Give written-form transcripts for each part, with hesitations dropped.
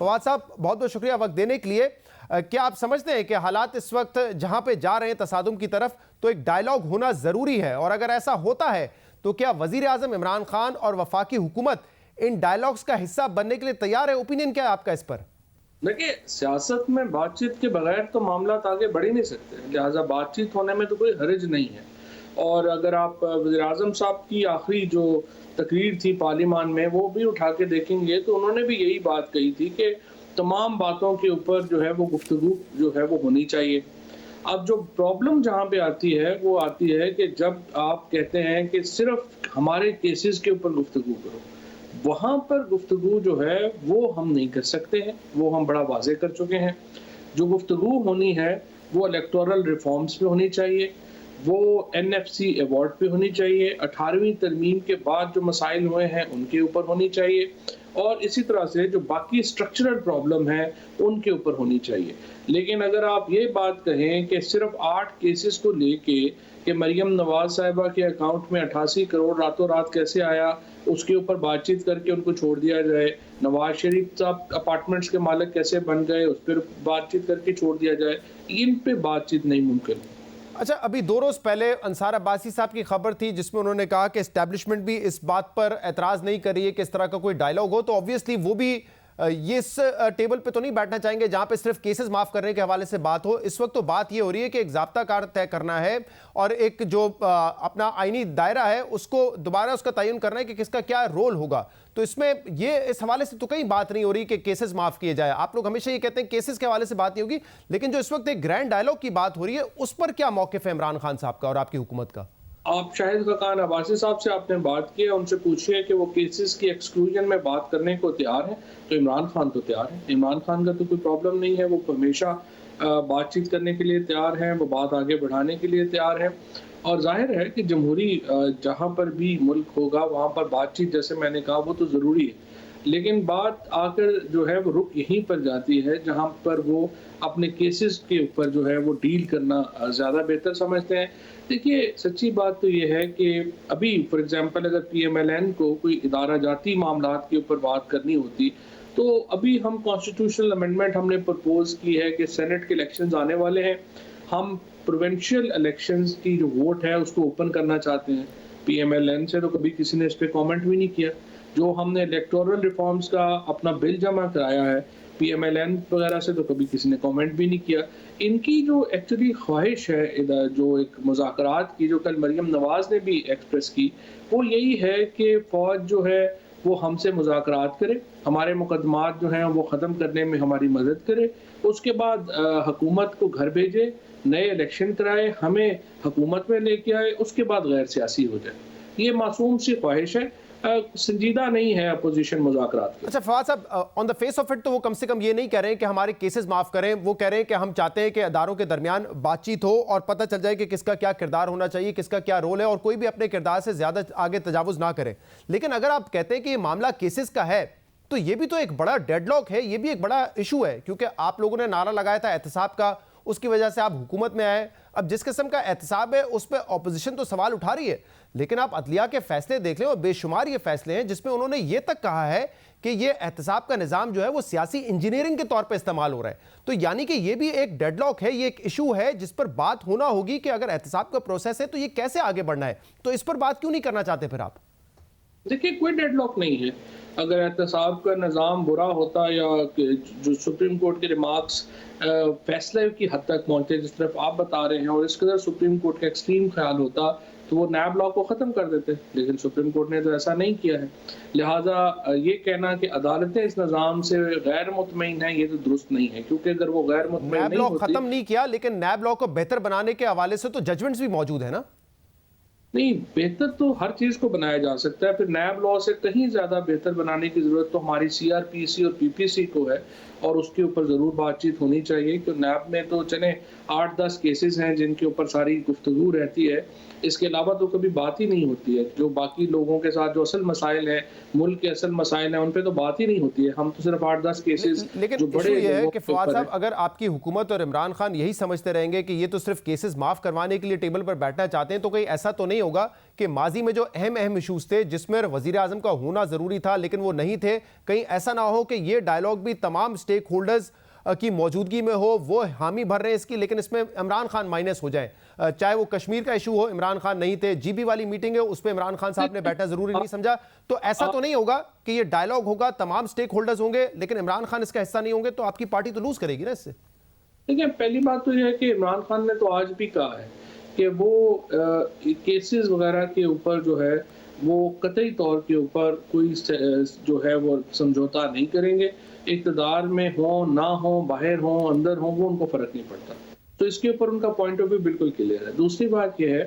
फवाद साहब, बहुत बहुत शुक्रिया वक्त देने के लिए। क्या आप समझते हैं कि हालात इस वक्त जहां पे जा रहे हैं तसादुम की तरफ, तो एक डायलॉग होना ज़रूरी है, और अगर ऐसा होता है तो क्या वज़ीर आज़म इमरान खान और वफाकी हुकूमत इन डायलॉग्स का हिस्सा बनने के लिए तैयार है? ओपिनियन क्या है आपका इस पर? देखिए, सियासत में बातचीत के बगैर तो मामला आगे बढ़ ही नहीं सकते, लिहाजा बातचीत होने में तो कोई हर्ज नहीं है। और अगर आप वज़ीर-ए-आज़म साहब की आखिरी जो तकरीर थी पार्लियामान में वो भी उठा के देखेंगे तो उन्होंने भी यही बात कही थी कि तमाम बातों के ऊपर जो है वो गुफ्तगू जो है वो होनी चाहिए। अब जो प्रॉब्लम जहाँ पे आती है वो आती है कि जब आप कहते हैं कि सिर्फ हमारे केसेस के ऊपर गुफ्तगू करो, वहाँ पर गुफ्तगू जो है वो हम नहीं कर सकते हैं, वो हम बड़ा वाज़ेह कर चुके हैं। जो गुफ्तगू होनी है वो इलेक्टोरल रिफॉर्म्स पे होनी चाहिए, वो एनएफसी अवार्ड पे होनी चाहिए, 18वीं तरमीम के बाद जो मसाइल हुए हैं उनके ऊपर होनी चाहिए, और इसी तरह से जो बाकी स्ट्रक्चरल प्रॉब्लम है उनके ऊपर होनी चाहिए। लेकिन अगर आप ये बात कहें कि सिर्फ 8 केसेस को लेके कि मरियम नवाज साहिबा के अकाउंट में 88 करोड़ रातों रात कैसे आया, उसके ऊपर बातचीत करके उनको छोड़ दिया जाए, नवाज शरीफ साहब अपार्टमेंट्स के मालिक कैसे बन गए उस पर बातचीत करके छोड़ दिया जाए, इन पे बातचीत नहीं मुमकिन। अच्छा, अभी 2 रोज़ पहले अंसार अब्बासी साहब की खबर थी जिसमें उन्होंने कहा कि एस्टैब्लिशमेंट भी इस बात पर एतराज़ नहीं कर रही है कि इस तरह का कोई डायलॉग हो, तो ऑब्वियसली वो भी ये इस टेबल पे तो नहीं बैठना चाहेंगे जहां पे सिर्फ केसेस माफ करने के हवाले से बात हो। इस वक्त तो बात ये हो रही है कि एक ज़ाब्ता कार तय करना है और एक जो अपना आईनी दायरा है उसको दोबारा उसका तयन करना है कि किसका क्या रोल होगा। तो इसमें ये इस हवाले से तो कहीं बात नहीं हो रही कि केसेस माफ किए जाए। आप लोग हमेशा ये कहते हैं केसेस के हवाले से बात नहीं होगी, लेकिन जो इस वक्त एक ग्रैंड डायलॉग की बात हो रही है उस पर क्या मौक़िफ़ है इमरान खान साहब का और आपकी हुकूमत का? आप शाहिद खान अब्बासी साहब से आपने बात की है, उनसे पूछिए कि वो केसेस की एक्सक्लूजन में बात करने को तैयार है, तो इमरान खान तो तैयार है। इमरान खान का तो कोई प्रॉब्लम नहीं है, वो हमेशा बातचीत करने के लिए तैयार हैं, वो बात आगे बढ़ाने के लिए तैयार हैं। और जाहिर है कि जमहूरी जहाँ पर भी मुल्क होगा वहाँ पर बातचीत, जैसे मैंने कहा, वो तो ज़रूरी है, लेकिन बात आकर जो है वो रुक यहीं पर जाती है जहाँ पर वो अपने केसेस के ऊपर जो है वो डील करना ज़्यादा बेहतर समझते हैं। देखिए, सच्ची बात तो ये है कि अभी फॉर एग्जांपल अगर पीएमएलएन को कोई इदारा जाती मामलात के ऊपर बात करनी होती, तो अभी हम कॉन्स्टिट्यूशनल अमेंडमेंट हमने प्रपोज की है कि सेनेट के इलेक्शंस आने वाले हैं, हम प्रोविंशियल इलेक्शंस की जो वोट है उसको ओपन करना चाहते हैं। पीएमएलएन से तो कभी किसी ने इस पर कॉमेंट भी नहीं किया। जो हमने इलेक्टोरल रिफॉर्म्स का अपना बिल जमा कराया है, पीएमएलएन वगैरह से तो कभी किसी ने कमेंट भी नहीं किया। इनकी जो एक्चुअली ख्वाहिश है इधर जो एक मुज़ाकरात की, जो कल मरियम नवाज ने भी एक्सप्रेस की, वो यही है कि फ़ौज जो है वो हमसे मुज़ाकरात करे, हमारे मुकदमात जो हैं वो ख़त्म करने में हमारी मदद करे, उसके बाद हुकूमत को घर भेजे, नए इलेक्शन कराए, हमें हुकूमत में लेके आए, उसके बाद गैर सियासी हो जाए। ये मासूम सी ख्वाहिश है, संजीदा नहीं है अपोजिशन मुज़ाकरात की। अच्छा फवाद साहब, on the face of it तो वो कम से कम ये नहीं कह रहे हैं कि हमारे केसेस माफ करें, वो कह रहे हैं कि हम चाहते हैं कि अदारों के दरमियान बातचीत हो और पता चल जाए कि किसका क्या किरदार होना चाहिए, किसका क्या रोल है, और कोई भी अपने किरदार से ज्यादा आगे तजावुज ना करे। लेकिन अगर आप कहते हैं कि ये मामला केसेस का है तो ये भी तो एक बड़ा डेडलॉक है, ये भी एक बड़ा इशू है, क्योंकि आप लोगों ने नारा लगाया था एहतसाब का, उसकी वजह से आप हुकूमत में आए। अब जिस किस्म का एहतसाब है उस पर ऑपोजिशन तो सवाल उठा रही है, लेकिन आप अदलिया के फैसले देख लें और बेशुमार ये फैसले हैं जिसमें उन्होंने ये तक कहा है कि ये एहतसाब का निज़ाम जो है वो सियासी इंजीनियरिंग के तौर पर इस्तेमाल हो रहा है। तो यानी कि ये भी एक डेडलॉक है, ये एक इशू है जिस पर बात होना होगी कि अगर एहतसाब का प्रोसेस है तो ये कैसे आगे बढ़ना है। तो इस पर बात क्यों नहीं करना चाहते फिर आप? देखिए, कोई डेडलॉक नहीं है। अगर एहतसाब का निज़ाम बुरा होता या जो सुप्रीम कोर्ट के रिमार्क्स फैसले की हद तक पहुंचे जिस तरफ आप बता रहे हैं, और इस कदर सुप्रीम कोर्ट का एक्सट्रीम ख्याल होता तो वो नैब लॉ को ख़त्म कर देते, लेकिन सुप्रीम कोर्ट ने तो ऐसा नहीं किया है। लिहाजा ये कहना कि अदालतें इस निज़ाम से गैर मुतमईन हैं, ये तो दुरुस्त नहीं है, क्योंकि अगर वो गैर मुतमईन नैब लॉ ख़त्म नहीं किया, लेकिन नैब लॉ को बेहतर बनाने के हवाले से तो जजमेंट्स भी मौजूद है ना? नहीं, बेहतर तो हर चीज़ को बनाया जा सकता है, फिर नैब लॉ से कहीं ज़्यादा बेहतर बनाने की ज़रूरत तो हमारी सीआरपीसी और पीपीसी को है, और उसके ऊपर ज़रूर बातचीत होनी चाहिए। क्योंकि नैब में तो चले 8-10 केसेस हैं जिनके ऊपर सारी गुफ्तगू रहती है, इसके अलावा तो कभी बात ही नहीं होती है। जो बाकी लोगों के साथ जो असल मसाइल हैं, मुल्क के असल मसाइल हैं, उन पे तो बात ही नहीं होती है। हम तो सिर्फ 8-10 केसेस लेकिन जो बड़े ये है कि फवाद साहब, अगर आपकी हुकूमत और इमरान खान यही समझते रहेंगे कि ये तो सिर्फ केसेस माफ करवाने के लिए टेबल पर बैठना चाहते हैं, तो कहीं ऐसा तो नहीं होगा कि माजी में जो अहम अहम इशूज थे जिसमें वजीर आजम का होना जरूरी था लेकिन वो नहीं थे, कहीं ऐसा ना हो कि ये डायलॉग भी तमाम स्टेक होल्डर्स की मौजूदगी में हो, वो हामी भर रहे हैं इसकी, लेकिन इसमें इमरान खान माइनस हो जाए। चाहे वो कश्मीर का इशू हो, इमरान खान नहीं थे, जीबी वाली मीटिंग है उस पर इमरान खान साहब ने बैठना जरूरी नहीं समझा, तो ऐसा तो नहीं होगा कि ये डायलॉग होगा, तमाम स्टेक होल्डर्स होंगे लेकिन इमरान खान इसका हिस्सा नहीं होंगे, तो आपकी पार्टी तो लूज करेगी ना इससे। देखिए, पहली बात तो यह है कि इमरान खान ने तो आज भी कहा है कि वो केसेस वगैरह के ऊपर जो है वो कतई तौर के ऊपर कोई जो है वो समझौता नहीं करेंगे। इक़्तिदार में हो ना हो, बाहर हो अंदर हो, वो उनको फर्क नहीं पड़ता। तो इसके ऊपर उनका पॉइंट ऑफ व्यू बिल्कुल क्लियर है। दूसरी बात यह है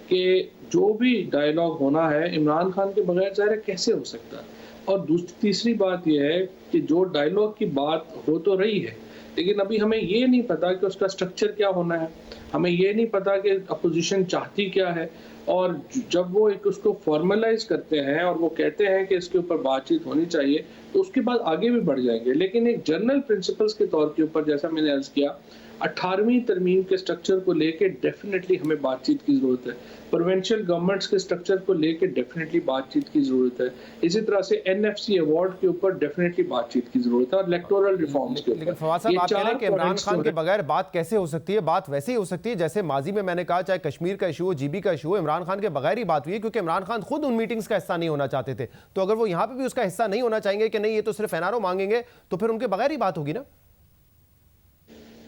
कि जो भी डायलॉग होना है इमरान खान के बगैर ज़ाहिर कैसे हो सकता है। और तीसरी बात यह है कि जो डायलॉग की बात हो तो रही है, लेकिन अभी हमें ये नहीं पता कि उसका स्ट्रक्चर क्या होना है, हमें ये नहीं पता कि अपोजिशन चाहती क्या है। और जब वो एक उसको फॉर्मलाइज करते हैं और वो कहते हैं कि इसके ऊपर बातचीत होनी चाहिए, तो उसके बाद आगे भी बढ़ जाएंगे। लेकिन एक जनरल प्रिंसिपल्स के तौर के ऊपर, जैसा मैंने अर्ज किया, 18वीं तरमीम के स्ट्रक्चर को लेके डेफिनेटली हमें बातचीत की जरूरत है। प्रोविंशियल गवर्नमेंट्स के स्ट्रक्चर को लेके डेफिनेटली बातचीत की जरूरत है। इसी तरह से एनएफसी अवार्ड के ऊपर डेफिनेटली बातचीत की जरूरत है और इलेक्टोरल रिफॉर्म्स के ऊपर। लेकिन फवाद साहब, आप कह रहे हैं कि इमरान खान के बगैर बात कैसे हो सकती है? बात वैसे ही हो सकती है जैसे माजी में मैंने कहा, चाहे कश्मीर का इशू हो, जीबी का इशू हो, इमरान खान के बगैर ही बात हुई है, क्योंकि इमरान खान खुद उन मीटिंग्स का हिस्सा नहीं होना चाहते थे। तो अगर वो यहाँ पे भी उसका हिस्सा नहीं होना चाहेंगे कि नहीं ये तो सिर्फ एनआरओ मांगेंगे, तो फिर उनके बगैर ही बात होगी ना।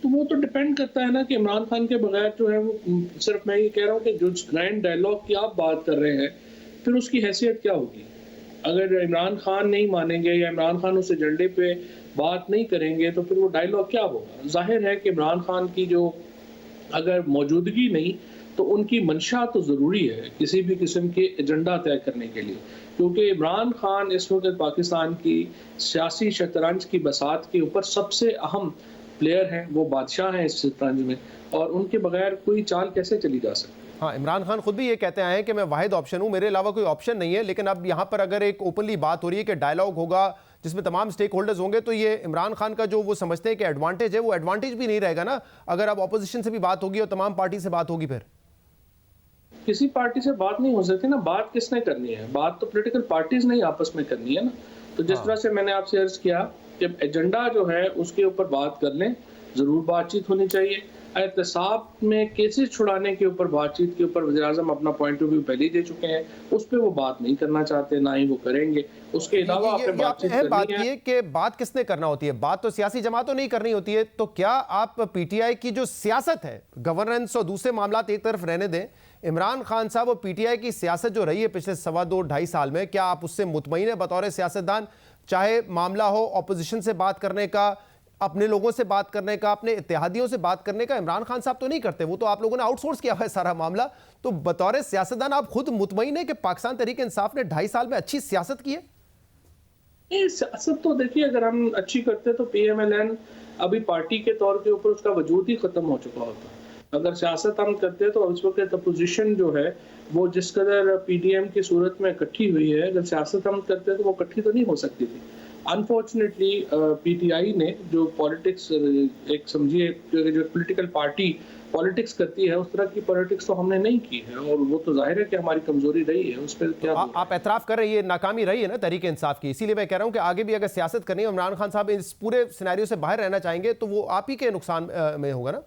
तो वो तो डिपेंड करता है ना कि इमरान खान के बगैर जो है वो, सिर्फ मैं ये कह रहा हूँ कि जो ग्रैंड डायलॉग की आप बात कर रहे हैं, फिर उसकी हैसियत क्या होगी? अगर इमरान खान नहीं मानेंगे या इमरान खान उस एजेंडे पे बात नहीं करेंगे, तो फिर वो डायलॉग क्या होगा? जाहिर है कि इमरान खान की जो अगर मौजूदगी नहीं, तो उनकी मंशा तो ज़रूरी है किसी भी किस्म के एजेंडा तय करने के लिए, क्योंकि इमरान खान इस वक्त पाकिस्तान की सियासी शतरंज की बसात के ऊपर सबसे अहम प्लेयर हैं, वो बादशाह हैं इस शतरंज में, और उनके बगैर कोई चाल कैसे चली जा सकती है। हाँ, इमरान खान खुद भी ये कहते आए हैं कि मैं वाहिद ऑप्शन हूँ, मेरे अलावा कोई ऑप्शन नहीं है। लेकिन अब यहाँ पर अगर एक ओपनली बात हो रही है कि डायलॉग होगा जिसमें तमाम स्टेक होल्डर्स होंगे, तो ये इमरान खान का जो वो समझते हैं कि एडवांटेज है, वो एडवांटेज भी नहीं रहेगा ना अगर अब ऑपोजिशन से भी बात होगी और तमाम पार्टी से बात होगी। फिर किसी पार्टी से बात नहीं हो सकती ना। बात किसने करनी है? बात तो पॉलिटिकल पार्टीज नहीं आपस में करनी है ना। तो जिस तरह से मैंने आपसे अर्ज किया कि एजेंडा जो है उसके ऊपर बात कर लें, जरूर बातचीत होनी चाहिए। एहतसाब में केसेस छुड़ाने के ऊपर बातचीत के ऊपर वज़ीर आज़म अपना पॉइंट ऑफ व्यू पहले ही दे चुके हैं, उस पर वो बात नहीं करना चाहते, ना ही वो करेंगे। उसके अलावा आपने बातचीत करनी है कि बात किसने करना होती है? बात तो सियासी जमातों नहीं करनी होती है। तो क्या आप पीटीआई की जो सियासत है, गवर्नेंस और दूसरे मामला एक तरफ रहने दें, इमरान खान साहब और पीटीआई की सियासत जो रही है पिछले 2.5 साल में, क्या आप उससे मुतमईन है बतौर सियासतदान? चाहे मामला हो ऑपोजिशन से बात करने का, अपने लोगों से बात करने का, अपने इत्तेहादियों से बात करने का, इमरान खान साहब तो नहीं करते, वो तो आप लोगों ने आउटसोर्स किया हुआ है सारा मामला। तो बतौर सियासतदान आप खुद मुतमईन है कि पाकिस्तान तहरीक इंसाफ ने 2.5 साल में अच्छी सियासत की है? सियासत तो देखिए, अगर हम अच्छी करते तो पीएमएलएन अभी पार्टी के तौर के ऊपर उसका वजूद ही खत्म हो चुका होता। अगर सियासत हम करते तो इस वक्त अपोजिशन जो है वो जिस कदर पीडीएम की सूरत में इकट्ठी हुई है, अगर सियासत हम करते तो वो इकट्ठी तो नहीं हो सकती थी। अनफॉर्चुनेटली पीटीआई ने जो पॉलिटिक्स, एक समझिए जो पॉलिटिकल पार्टी पॉलिटिक्स करती है, उस तरह की पॉलिटिक्स तो हमने नहीं की है, और वो तो जाहिर है कि हमारी कमजोरी रही है। उस पर क्या आप एतराफ कर रहे हैं, ये नाकामी रही है ना तहरीक इंसाफ की। इसीलिए मैं कह रहा हूं कि आगे भी अगर सियासत करनी है, इमरान खान साहब इस पूरे सिनेरियो से बाहर रहना चाहेंगे, तो वो आप ही के नुकसान में होगा ना।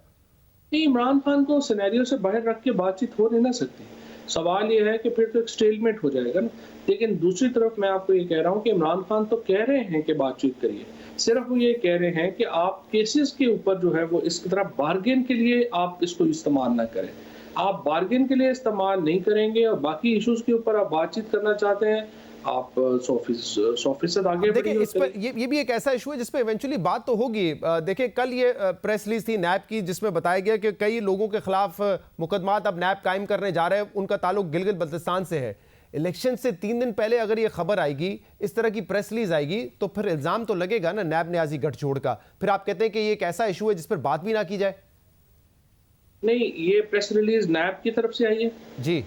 नहीं, इमरान खान को सिनेरियो से बाहर रख के बातचीत हो नहीं ना सकती। सवाल यह है कि फिर तो एक स्टेलमेट हो जाएगा ना। लेकिन दूसरी तरफ मैं आपको ये कह रहा हूँ कि इमरान खान तो कह रहे हैं कि बातचीत करिए, सिर्फ वो ये कह रहे हैं कि आप केसेस के ऊपर जो है वो इस तरह बार्गेन के लिए आप इसको इस्तेमाल ना करें। आप बार्गेन के लिए इस्तेमाल नहीं करेंगे और बाकी इश्यूज के ऊपर आप बातचीत करना चाहते हैं, आप 100% आगे देखिए, इस पर ये भी एक ऐसा इशू है जिस पे इवेंचुअली बात तो होगी। देखिए, कल ये प्रेस रिलीज थी नैब की जिसमें बताया गया कि कई लोगों के खिलाफ मुकदमात अब नैब कायम करने जा रहे हैं, उनका ताल्लुक गिलगित बल्तिस्तान से है। इलेक्शन से 3 दिन पहले अगर ये खबर आएगी, इस तरह की प्रेस रिलीज आएगी, तो फिर इल्जाम तो लगेगा ना नैब न्याजी गठजोड़ का। फिर आप कहते हैं कि ये एक ऐसा इशू है जिस पर बात भी ना की जाए। नहीं, ये प्रेस रिलीज नैब की तरफ से आई है जी।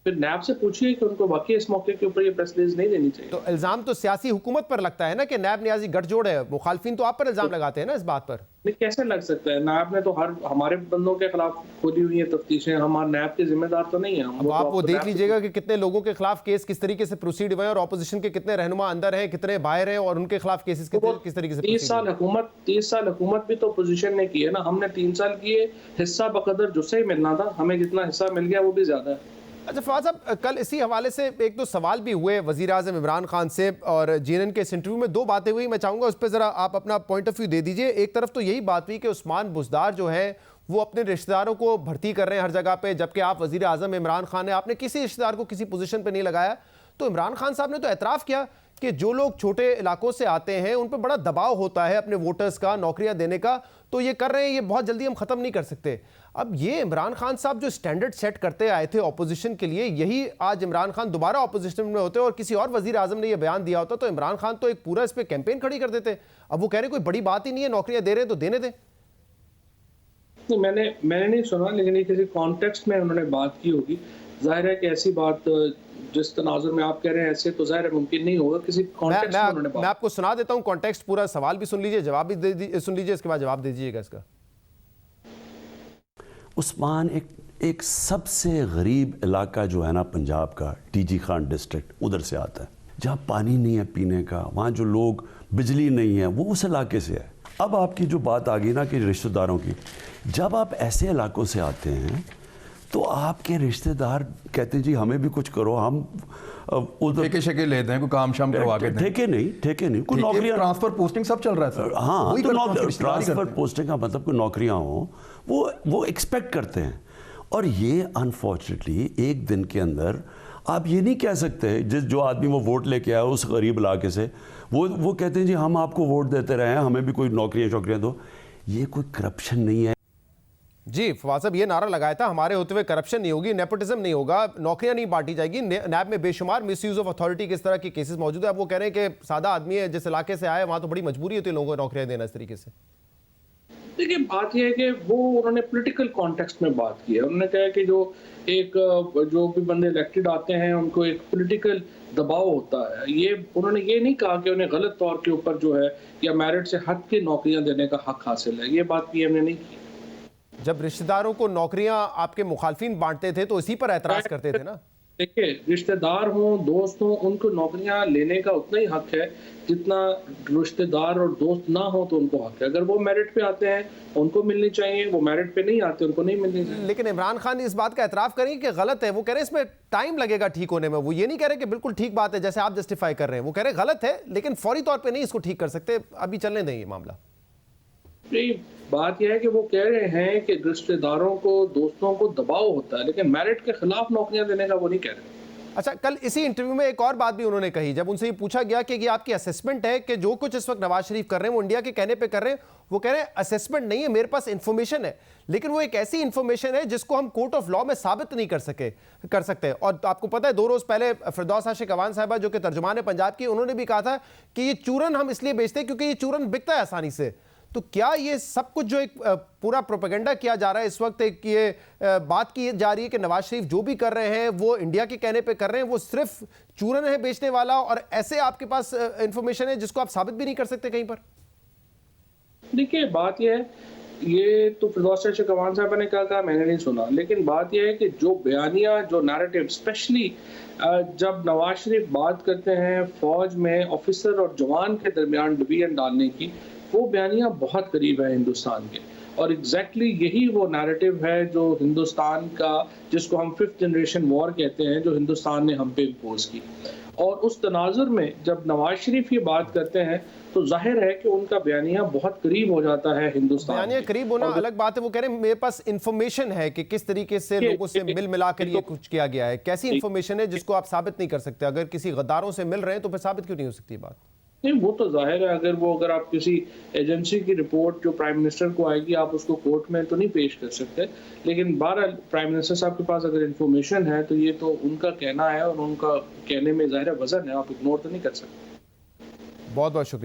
फिर नैब से पूछिए कि उनको वाकई इस मौके के ऊपर ये प्रेस रिलीज नहीं देनी चाहिए। तो इल्जाम तो सियासी हुकूमत पर लगता है ना कि नैब नियाजी गठजोड़ है, मुखालफिन तो आप पर इल्जाम लगाते हैं ना इस बात पर। नहीं, कैसे लग सकता है? नैब ने तो हमारे बंदों के खिलाफ खोली हुई है तफ्तीशें, हमारे नैब के जिम्मेदार तो नहीं है हम। अब आप वो देख लीजिएगा कि कितने लोगों के खिलाफ केस किस तरीके से प्रोसीड हुए और ऑपोजिशन के कितने रहनुमा अंदर हैं, कितने बाहर हैं और उनके खिलाफ केसेस किस तरीके से 30 साल हुकूमत भी तो अपोजिशन ने की है ना। हमने 3 साल किए, हिस्सा बकदर जुस्से ही मिलना था, हमें जितना हिस्सा मिल गया वो भी ज्यादा है। अच्छा फवाद साहब, कल इसी हवाले से एक दो सवाल भी हुए वज़ीर आज़म इमरान खान से और जीएनएन के इस इंटरव्यू में दो बातें हुई, मैं चाहूँगा उस पर ज़रा आप अपना पॉइंट ऑफ व्यू दे दीजिए। एक तरफ तो यही बात हुई कि उस्मान बुज़दार जो है वो अपने रिश्तेदारों को भर्ती कर रहे हैं हर जगह पे, जबकि आप वज़ीर आज़म इमरान खान ने आपने किसी रिश्तेदार को किसी पोजीशन पे नहीं लगाया। तो इमरान खान साहब ने तो एतराफ़ किया कि जो लोग छोटे इलाकों से आते हैं उन पर बड़ा दबाव होता है अपने वोटर्स का, नौकरियां देने का, तो ये कर रहे हैं, ये बहुत जल्दी हम ख़त्म नहीं कर सकते। अब ये इमरान खान साहब जो स्टैंडर्ड सेट करते आए थे ऑपोजिशन के लिए, यही आज इमरान खान दोबारा ऑपोजिशन में होते और किसी और वज़ीर आज़म ने ये बयान दिया होता तो इमरान खान तो एक पूरा इस पर कैंपेन खड़ी कर देते। अब वो कह रहे कोई बड़ी बात ही नहीं है, नौकरियां दे रहे हैं तो देने दें। नहीं, मैंने नहीं सुना, लेकिन ये किसी कॉन्टेक्स्ट में उन्होंने बात की होगी। जाहिर है कि ऐसी बात जिस तनाजुर में आप कह रहे हैं ऐसे तो जाहिर है मुमकिन नहीं होगा, किसी कॉन्टेक्स्ट में उन्होंने बात। मैं आपको सुना देता हूं कॉन्टेक्स्ट पूरा, सवाल भी सुन लीजिए, जवाब भी सुन लीजिए, इसके बाद जवाब दे दीजिएगा इसका। उस्मान एक सबसे गरीब इलाका जो है ना पंजाब का, टीजी खान डिस्ट्रिक्ट, उधर से आता है, जहाँ पानी नहीं है पीने का, वहाँ जो लोग, बिजली नहीं है, वो उस इलाके से है। अब आपकी जो बात आ गई ना कि रिश्तेदारों की, जब आप ऐसे इलाकों से आते हैं तो आपके रिश्तेदार कहते हैं जी हमें भी कुछ करो, हम उधर ठेके शेके लेते हैं, कोई काम शाम करवा के दें। ठेके नहीं, कोई नौकरियां, ट्रांसफर पोस्टिंग सब चल रहा है सर। हाँ, तो ट्रांसफर पोस्टिंग का मतलब कोई नौकरियां हो, वो एक्सपेक्ट करते हैं। और ये अनफॉर्चुनेटली एक दिन के अंदर आप ये नहीं कह सकते, जो आदमी वो वोट लेके आया उस गरीब इलाके से, वो कहते हैं जी हम आपको वोट देते रहे हैं, हमें भी कोई नौकरियां दो। ये कोई करप्शन नहीं है। जी फवाद साहब, ये नारा लगाया था हमारे होते हुए करप्शन नहीं होगी, नेपोटिज्म नहीं होगा, नौकरियां नहीं बांटी जाएगी। नैब में बेशुमार मिसयूज ऑफ अथॉरिटी किस तरह के केसेस मौजूद है। अब वो कह रहे हैं कि सादा आदमी है, जिस इलाके से आए वहां तो बड़ी मजबूरी होती है लोगों को नौकरियां देना इस तरीके से। देखिए, बात यह है कि वो उन्होंने पॉलिटिकल कॉन्टेक्स्ट में बात की है। उन्होंने कहा कि जो भी बंदे इलेक्टेड आते हैं उनको एक पॉलिटिकल दबाव होता है। ये उन्होंने ये नहीं कहा कि उन्हें गलत तौर के ऊपर जो है या मेरिट से हट के नौकरियां देने का हक हासिल है, ये बात पीएम ने नहीं की। जब रिश्तेदारों को नौकरियां आपके मुखालफिन बांटते थे तो इसी पर एतराज करते थे ना। देखिए, रिश्तेदार हों, दोस्त हों, उनको नौकरियां लेने का उतना ही हक है जितना रिश्तेदार और दोस्त ना हो तो उनको हक है। अगर वो मेरिट पे आते हैं उनको मिलनी चाहिए, वो मेरिट पे नहीं आते उनको नहीं मिलनी चाहिए। लेकिन इमरान खान इस बात का एतराफ करेंगे कि गलत है, वो कह रहे हैं इसमें टाइम लगेगा ठीक होने में। वो ये नहीं कह रहे कि बिल्कुल ठीक बात है जैसे आप जस्टिफाई कर रहे हैं, वो कह रहे गलत है लेकिन फौरी तौर पर नहीं इसको ठीक कर सकते, अभी चलने दें ये मामला। नहीं, बात यह है कि वो कह रहे हैं कि रिश्तेदारों को, दोस्तों को दबाव होता है, लेकिन मेरिट के खिलाफ नौकरियां देने का वो नहीं कह रहे। अच्छा, कल इसी इंटरव्यू में एक और बात भी उन्होंने कही, जब उनसे ये पूछा गया कि ये आपकी असेसमेंट है कि जो कुछ इस वक्त नवाज शरीफ कर रहे हैं वो इंडिया के कहने पे कर रहे हैं, वो कह रहे हैं असेसमेंट नहीं है, मेरे पास इंफॉर्मेशन है, लेकिन वो एक ऐसी इंफॉर्मेशन है जिसको हम कोर्ट ऑफ लॉ में साबित नहीं कर सकते। और आपको पता है 2 रोज पहले फिरदौस आशिक अवान साहिबा जो कि तर्जुमान है पंजाब की, उन्होंने भी कहा था कि ये चूरन हम इसलिए बेचते हैं क्योंकि ये चूरन बिकता है आसानी से। तो क्या ये सब कुछ जो एक पूरा प्रोपेगेंडा किया जा रहा है इस वक्त, एक ये बात की जा रही है कि नवाज शरीफ जो भी कर रहे हैं वो इंडिया के कहने पे कर रहे हैं, वो सिर्फ चूरन है बेचने वाला, और ऐसे आपके पास इंफॉर्मेशन है जिसको आप साबित भी नहीं कर सकते कहीं पर? देखिए, बात यह है, ये तो फिरदौस आशिक अवान साहब ने कहा मैंने नहीं सुना, लेकिन बात यह है कि जो बयानिया, जो नैरेटिव, स्पेशली जब नवाज शरीफ बात करते हैं फौज में ऑफिसर और जवान के दरमियान डिवीजन डालने की, वो बयानियां बहुत करीब है हिंदुस्तान के। और एग्जैक्टली यही वो नैरेटिव है जो हिंदुस्तान का, जिसको हम 5th जनरेशन वॉर कहते हैं, जो हिंदुस्तान ने हम पे इम्पोज की। और उस तनाजुर में जब नवाज शरीफ ये बात करते हैं तो जाहिर है कि उनका बयानिया बहुत करीब हो जाता है हिंदुस्तान। बयानिया करीब होना अलग बात है, वो कह रहे हैं मेरे पास इंफॉर्मेशन है कि किस तरीके से लोगों से मिल मिलाकर ये कुछ किया गया है। कैसी इंफॉर्मेशन है जिसको आप साबित नहीं कर सकते? अगर किसी गद्दारों से मिल रहे हैं तो फिर साबित क्यों नहीं हो सकती बात? नहीं, वो तो जाहिर है, अगर आप किसी एजेंसी की रिपोर्ट जो प्राइम मिनिस्टर को आएगी आप उसको कोर्ट में तो नहीं पेश कर सकते, लेकिन 12 प्राइम मिनिस्टर साहब के पास अगर इंफॉर्मेशन है तो ये तो उनका कहना है और उनका कहने में जाहिर है वजन है, आप इग्नोर तो नहीं कर सकते। बहुत बहुत शुक्रिया।